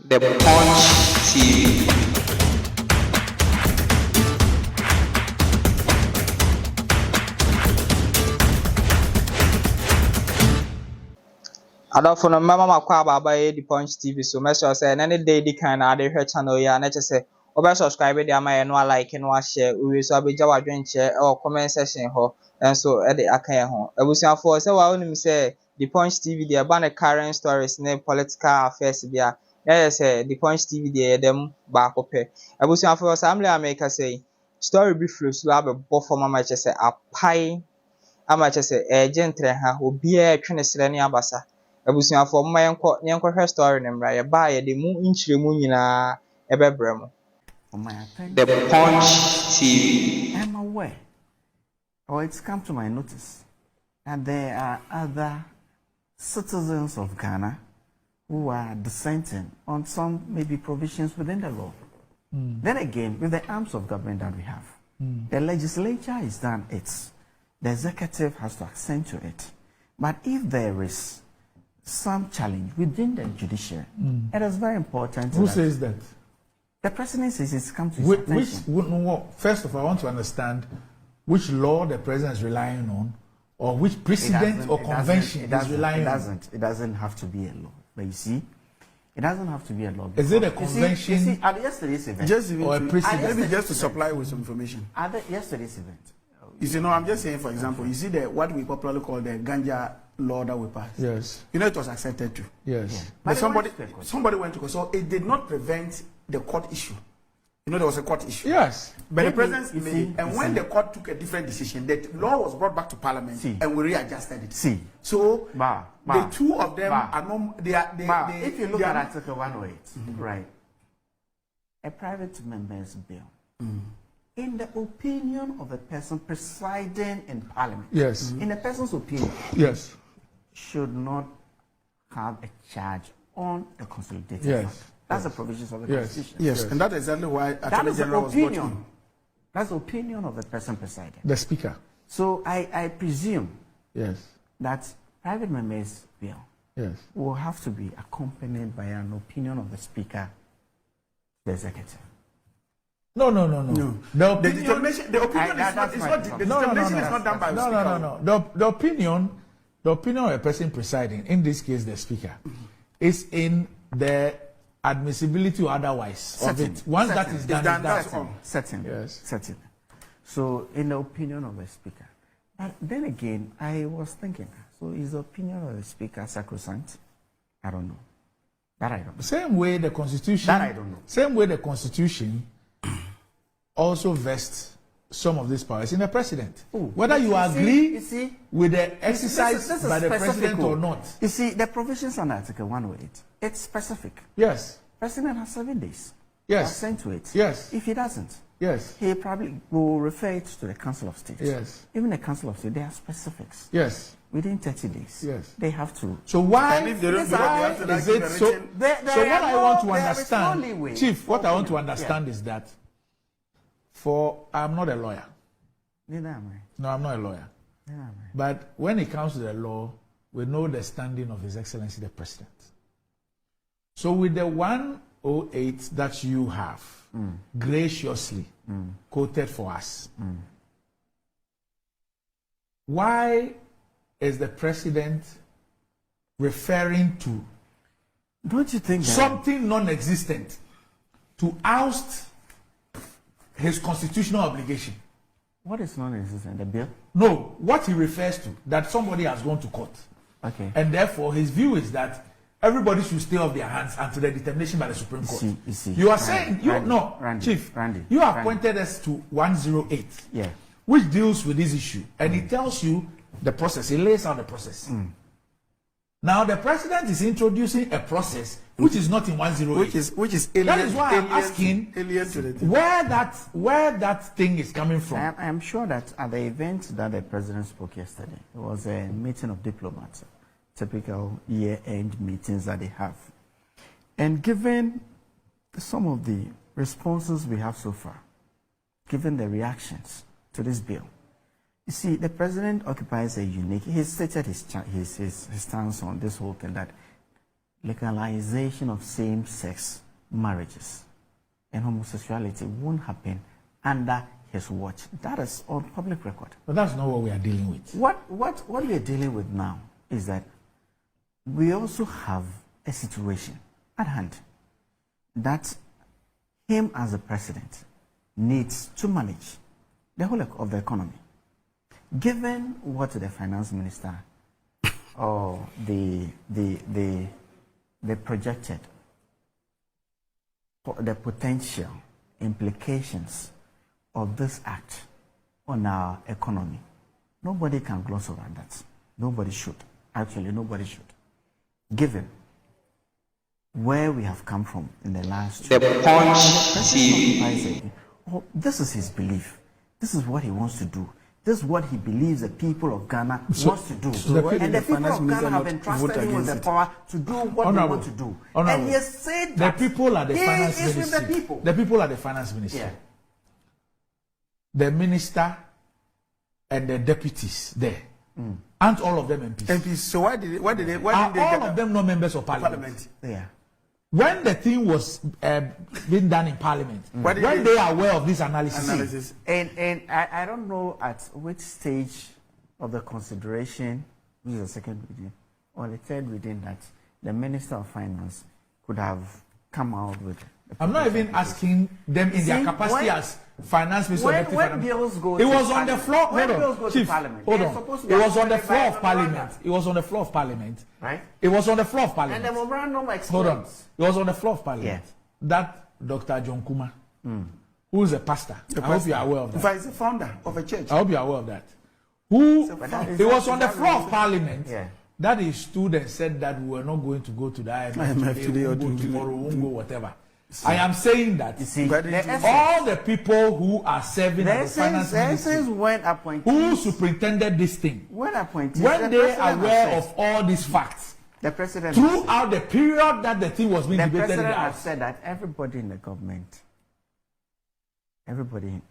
The Punch TV. Addo for no mama makwa baba the Punch TV so make sure say any day the kind na dey hwe channel ya na say obe subscribe dey ama no like no share we so abeja wadwen che or comment section ho enso e dey aka ho abusuafo say wa onim say the Punch TV dey ban current stories ne political affairs bia say the Punch TV dey dem ba kope abusuafo say amle america say story be flow so abebo for mama che say apai ama che say gentle ha obi a twe ne sere ne abasa abusuafo mma yenko hwe story ne mra ye ba ye de mu nchiremu nyina ebebrem the Punch TV. I'm aware, or it's come to my notice, that there are other citizens of Ghana who are dissenting on some maybe provisions within the law. Then again, with the arms of government that we have, the legislature is done its, the executive has to assent to it. But if there is some challenge within the judiciary, it is very important. Who says that? The president says it's come to his attention. First of all, I want to understand which law the president is relying on, or which precedent or convention is relying on. It doesn't have to be a law. But you see, it doesn't have to be a law. Is it a convention? You see, at yesterday's event, or a precedent? Maybe just to supply with some information. At yesterday's event. You see, no, I'm just saying, for example, you see what we popularly call the ganja law that we passed. Yes. You know, it was accepted too. Yes. Yeah. But somebody went to court. So it did not prevent the court issue. You know, there was a court issue. Yes. But the president, when the court took a different decision, the law was brought back to parliament and we readjusted it. So the two of them are not, if you look at Article 108, right, a private member's bill, in the opinion of a person presiding in parliament, yes, in a person's opinion, yes, should not have a charge on the consolidated fund. That's the provisions of the Constitution. Yes, and that's exactly why that is the opinion. That's the opinion of the person presiding. The speaker. So I presume that private members' bill will have to be accompanied by an opinion of the speaker, the executive. No. The opinion is not done by the speaker. No. The opinion of a person presiding, in this case the speaker, is in the admissibility or otherwise of it. Once that is done, that's all. Certain. So, in the opinion of the speaker. But then again, I was thinking, so is the opinion of the speaker sacrosanct? I don't know. That I don't know. Same way the Constitution. That I don't know. Same way the Constitution also vests some of these powers in the president. Whether you agree with the exercise by the president or not. You see, the provisions on Article 108, it's specific. Yes. President has 7 days. Yes. Assent to it. Yes. If he doesn't, he probably will refer it to the Council of State. Yes. Even the Council of State, they have specifics. Yes. Within 30 days. Yes. They have to. So why and if they don't do that, they have to is it so? So what I want to understand, Chief, what I want to understand is that I'm not a lawyer. Neither am I. No, I'm not a lawyer. Neither am I. But when it comes to the law, we know the standing of His Excellency the President. So with the 108 that you have graciously quoted for us, why is the President referring to don't you think something non-existent to oust his constitutional obligation? What is non-existent? The bill? No, what he refers to, that somebody has gone to court. Okay. And therefore, his view is that everybody should stay off their hands until the determination by the Supreme Court. You see. You are saying, Chief, you have pointed us to 108, which deals with this issue. And it tells you the process, it lays out the process. Now, the president is introducing a process which is not in 108. Which is alien. That is why I'm asking where that thing is coming from. I am sure that at the event that the president spoke yesterday, it was a meeting of diplomats, typical year-end meetings that they have. And given some of the responses we have so far, given the reactions to this bill, you see, the president occupies a unique. He stated his stance on this whole thing that legalization of same-sex marriages and homosexuality won't happen under his watch. That is on public record. But that's not what we are dealing with. What we are dealing with now is that we also have a situation at hand that him as the president needs to manage the whole of the economy. Given what the finance minister or the projected, the potential implications of this act on our economy, nobody can gloss over that. Nobody should. Actually, nobody should. Given where we have come from in the last the Punch this is his belief. This is what he wants to do. This is what he believes the people of Ghana wants to do. And the people of Ghana have entrusted him with the power to do what they want to do. And he has said that the people are the finance ministry. ministry. The people. The people are the finance ministry. Yeah. The minister and the deputies there. Aren't all of them MPs? MPs. So why did they all of them not members of parliament? Yeah. When the thing was being done in parliament, when they are aware of this analysis. And I don't know at which stage of the consideration, this is the second reading, or the third reading, that the Minister of Finance could have come out with. I'm not even asking them in their capacity as finance minister. When bills go it was on the floor. When bills go to parliament, hold on. It was on the floor of parliament. It was on the floor of parliament. Right? It was on the floor of parliament. And the memorandum explains. Hold on. It was on the floor of parliament. Yes. That Dr. John Kuma, who is a pastor, I hope you are aware of that. In fact, he's a founder of a church. I hope you are aware of that. It was on the floor of parliament. Yeah. That he stood and said that we were not going to go to the IMF today, or tomorrow, won't go, whatever. I am saying that all the people who are serving as the finance ministry, who superintended this thing, when they are aware of all these facts, the president throughout the period that the thing was being debated, the president has said that everybody in the government, everybody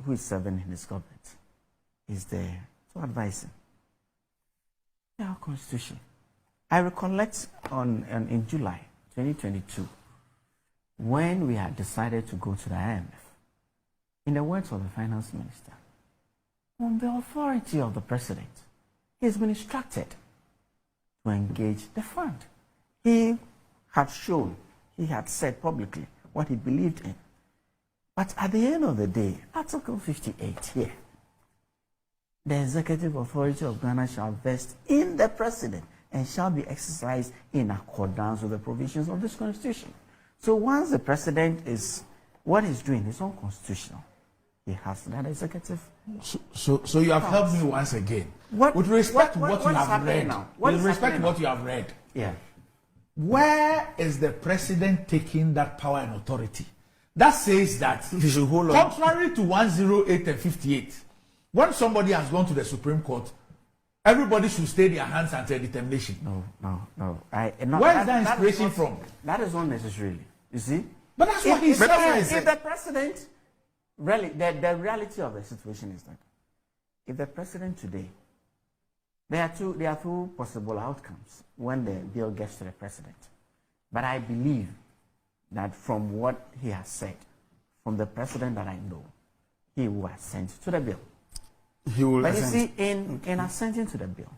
who is serving in this government, is there to advise him. Our constitution. I recollect in July 2022. When we had decided to go to the IMF, in the words of the finance minister, on the authority of the president, he has been instructed to engage the fund. He had shown, he had said publicly what he believed in. But at the end of the day, Article 58 here, the executive authority of Ghana shall vest in the president and shall be exercised in accordance with the provisions of this constitution. So once the president is, what he's doing is unconstitutional. He has that executive. So you have helped me once again. With respect to what you have read. With respect to what you have read. Yeah. Where is the president taking that power and authority? That says that, contrary to 108 and 58, when somebody has gone to the Supreme Court, everybody should stay their hands until determination. No. Where is that inspiration from? That is not necessarily. You see? But that's what he says. If the president, really, the reality of the situation is that if the president today, there are two possible outcomes when the bill gets to the president. But I believe that from what he has said, from the president that I know, he will assent to the bill. But you see, in assenting to the bill,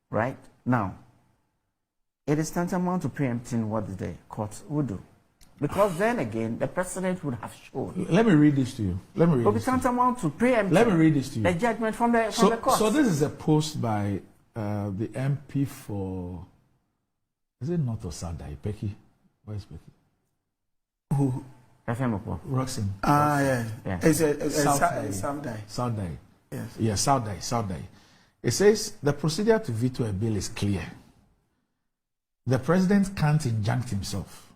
right now, it is tantamount to preempting what the courts would do. Because then again, the president would have shown. Let me read this to you. It will be tantamount to preempting. Let me read this to you. The judgment from the court. So this is a post by the MP for, is it not Osadai? Becky? Where is Becky? Who? Roxanne. Yeah. It's a Saudai. Yes. Yeah, Saudai. It says the procedure to veto a bill is clear. The president can't injunct himself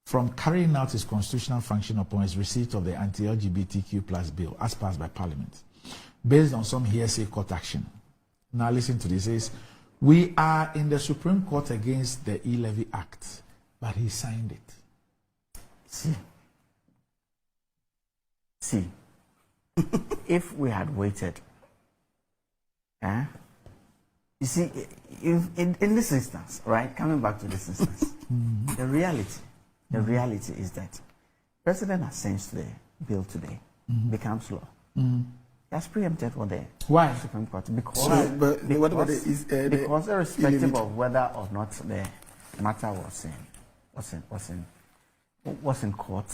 from carrying out his constitutional function upon his receipt of the anti-LGBTQ plus bill as passed by Parliament, based on some hearsay court action. Now listen to this. It says, we are in the Supreme Court against the E-Levy Act, but he signed it. See. If we had waited, You see, in this instance, right, coming back to this instance, the reality is that President assents to the bill today, becomes law. That's preempted for the Supreme Court because irrespective of whether or not the matter was in court,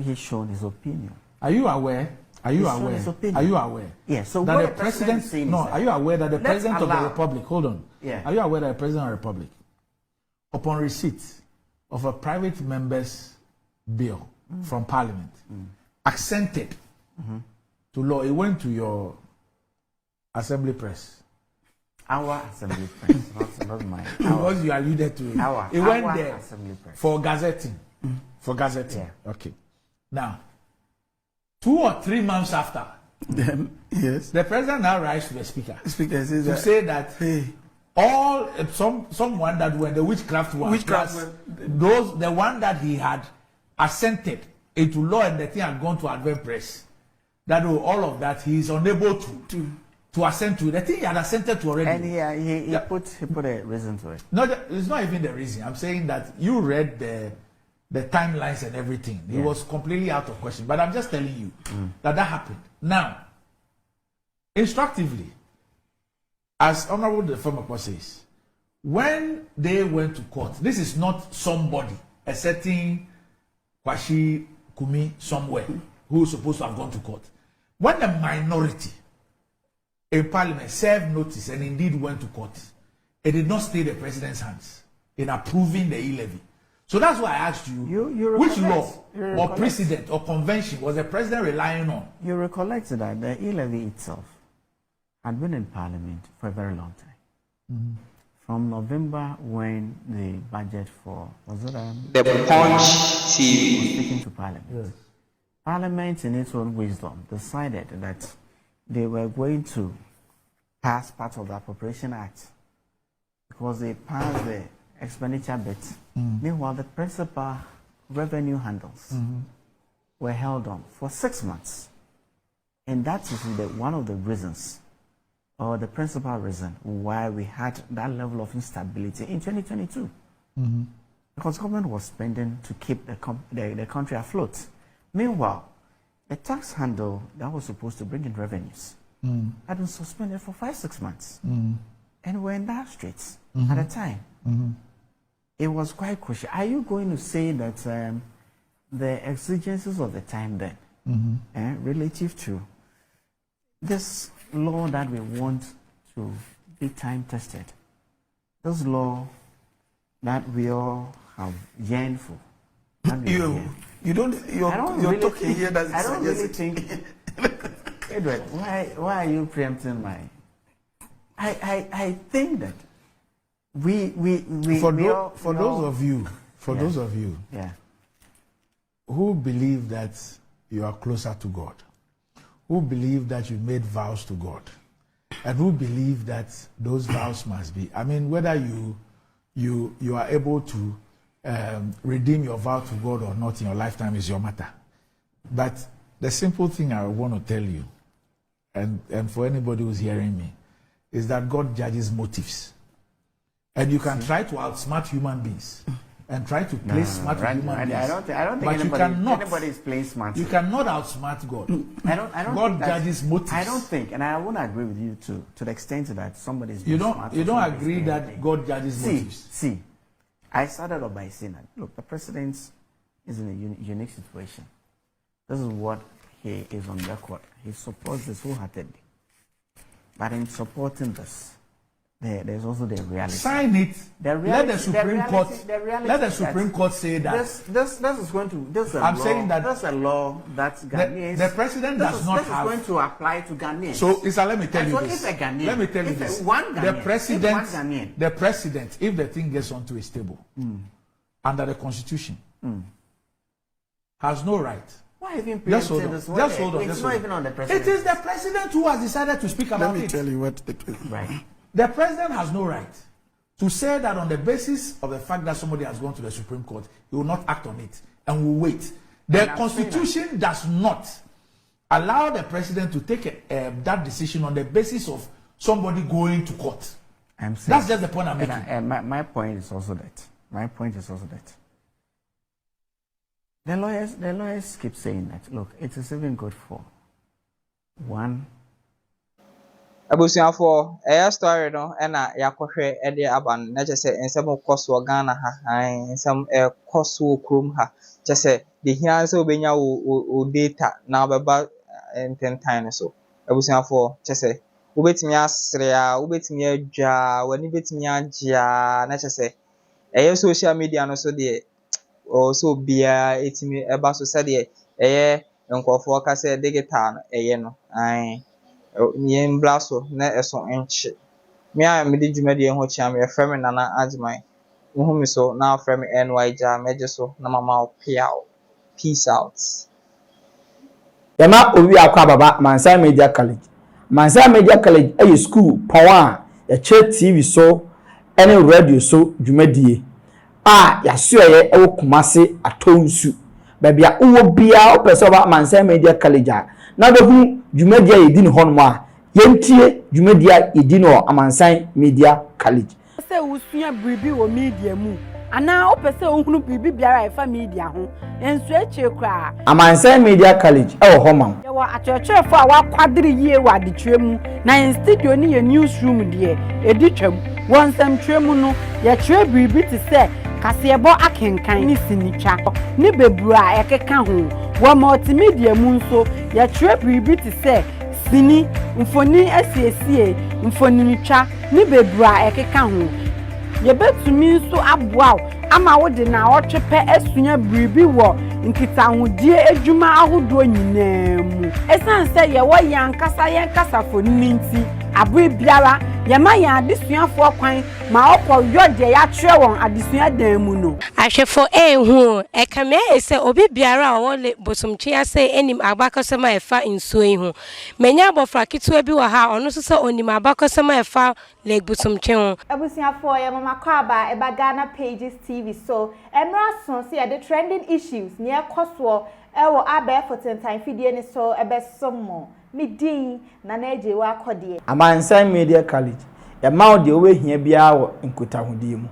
he shown his opinion. Are you aware? Are you aware? Yes. So that the president? No. Are you aware that the president of the republic? Hold on. Yeah. Are you aware that the president of the republic, upon receipt of a private member's bill from Parliament, accented to law? It went to your assembly press. Our assembly press, not mine. Because you alluded to it. It went there for gazetting. For gazetting. Yeah. Okay. Now, 2 or 3 months after, yes, the president now writes to the speaker. The speaker says to say that all someone that were the witchcraft ones, the one that he had assented into law and the thing had gone to advert press, that all of that he is unable to assent to. The thing he had assented to already. And he put a reason to it. No, it's not even the reason. I'm saying that you read the timelines and everything. It was completely out of question. But I'm just telling you that happened. Now, instructively, as Honorable the former says, when they went to court, this is not somebody, a certain Kwashi Kumi somewhere, who is supposed to have gone to court. When the minority in Parliament served notice and indeed went to court, it did not stay the president's hands in approving the e-levy. So that's why I asked you which law or precedent or convention was the president relying on? You recollect that the e-levy itself had been in Parliament for a very long time. From November, when the budget for the Punch TV was taken to Parliament. Yes. Parliament, in its own wisdom, decided that they were going to pass part of the Appropriation Act because they passed the expenditure bit. Meanwhile, the principal revenue handles were held on for 6 months. And that is one of the reasons, or the principal reason, why we had that level of instability in 2022. Because government was spending to keep the country afloat. Meanwhile, the tax handle that was supposed to bring in revenues had been suspended for 5-6 months. And we're in that straits at the time. It was quite crucial. Are you going to say that the exigencies of the time then, relative to this law that we want to be time tested, this law that we all have yearned for? You're talking here that I don't really think. Edward, why are you preempting my? I think that for those of you who believe that you are closer to God, who believe that you made vows to God, and who believe that those vows must be, I mean, whether you are able to redeem your vow to God or not in your lifetime is your matter. But the simple thing I want to tell you, and for anybody who's hearing me, is that God judges motives. And you can try to outsmart human beings and try to play smart with human beings. I don't think anybody is playing smart. You cannot outsmart God. God judges motives. I don't think, and I won't agree with you to the extent that somebody is. You don't agree that God judges motives. See, I started off by saying that look, the president is in a unique situation. This is what he is on record. He supports this wholeheartedly. But in supporting this, there's also the reality. Sign it. Let the Supreme Court say that. This is going to. This is a I'm law, saying that that's a law that Ghanaians. The president does not have. This is going to apply to Ghanaians. So, Issah, let me tell you so this. If a Ghanaian, let me tell you this. The president, if the thing gets onto his table, under the Constitution, has no right. Why even just hold on. It's not even on the president. It is the president who has decided to speak about it. Let me tell you what it is. Right. The president has no right to say that on the basis of the fact that somebody has gone to the Supreme Court, he will not act on it and will wait. The Constitution does not allow the president to take that decision on the basis of somebody going to court. I'm saying that's just the point I'm making. My point is also that. My point is also that. The lawyers keep saying that. Look, it is even good for one. Abusuafo story no na yakohwe de aban na chese ensem koso Ghana ha ensem koso krom ha chese de hia se obenya o data na obeba ententan so abusuafo chese obetimi asre a obetimi adwa wani betimi agya na chese social media no so de o so bia etimi eba so se de nkofo ka se digital no nyen blaso na eso enche me a me di dwumadi ho chia me frame nana ajman wo mi so na frame ny ja meje so na mama piao peace out yama owi akwa baba Mansa Media College Mansa Media College ay school power ya che TV so any radio so dwumadie ya so ye e Kumase atonsu baby a uwo bia o pese ba Mansa Media College na be hu dwumadie yedi ni honmo a yentie dwumadie yedi no Mansa Media College se usua bribi wo media mu ana o pese ohunu bribi biara e fa media ho ensu eche kra Mansa Media College e wo homa ye wa achechefo a wa kwadiri yie wa de twemu na in studio ni ye newsroom de edi twam wonsam twemu no ye kire bribi ti se kasebo akenkan ni sinitwa ni bebura ekeka ho wo multimedia mu nso ye kire bribi ti se sini mfoni asiesie mfoni nitwa ni bebura ekeka ho ye betumi nso aboa ama wo de na otwepe asunya bribi wo nkitahodie adwuma ahodo nyinaa mu esanse ye wo yankasa foni nti abri biara ye ma ya adesuafo kwan ma okọ yode ya kire won adesua dan mu no ahwefo hu ekame ese obi biara a wo le bosomtwe ase enim agbakosema efa nsuo hu menya abofra kitua bi wa ha ono so se onim agbakosema efa le bosomtwe hu abusuafo ye mama kwaba eba Ghana Pages TV so emra so se the trending issues near koso ewo Abbey for time fidie ni so ebe somo midin na naje wa akode Mansa Media College ya ma o de we hia bia wo nkotahudie mu